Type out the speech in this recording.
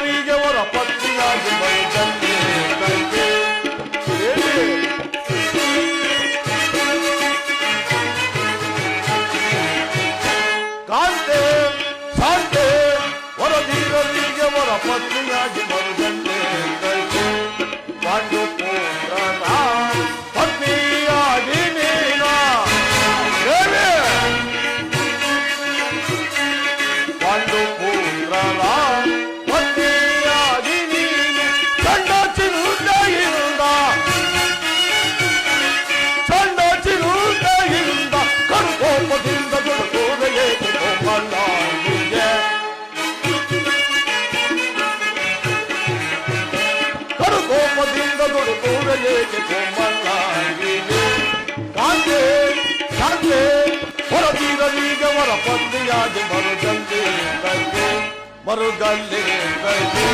ಹೊರದೀರರಿಗೆ ಹೊರ ಪತ್ನಿಯಾಗಿ ಬರುತ್ತಂತೆ ಕೈಗೆ ಕಾಂತೆ ಶಾಂತೆ ಹೊರದೀರರಿಗೆ ಹೊರ ಪತ್ನಿಯಾಗಿ ಬರುತ್ತಂತೆ ಕೈಗೆ ಪಾಂಡು ಪುತ್ರನ ಪತ್ನಿಯಾಗಿ ನೀನ ಪಾಂಡು ಪುತ್ರನ ಪತ್ನಿಯಾಗಿ ನೀನು ಚಂಡ ಚಿರುತೆಯಿಂದ ಕರುಕೋಪದಿಂದ ದುಡುಕೋದೆಯೇ ಕೋಮಲಾಂಗಿಗೆ ಕರುಕೋಪದಿಂದ ದುಡುಕೋದೆಯೇ ಕೋಮಲಾಂಗಿಗೆ ಕಾಂತೆ ಶಾಂತೆ ಹೊರದೀರಲಿಗೆ ಹೊರ ಪತ್ನಿಯಾಗಿ ಮರುಗಲ್ಲಿ ಕೈಗೆ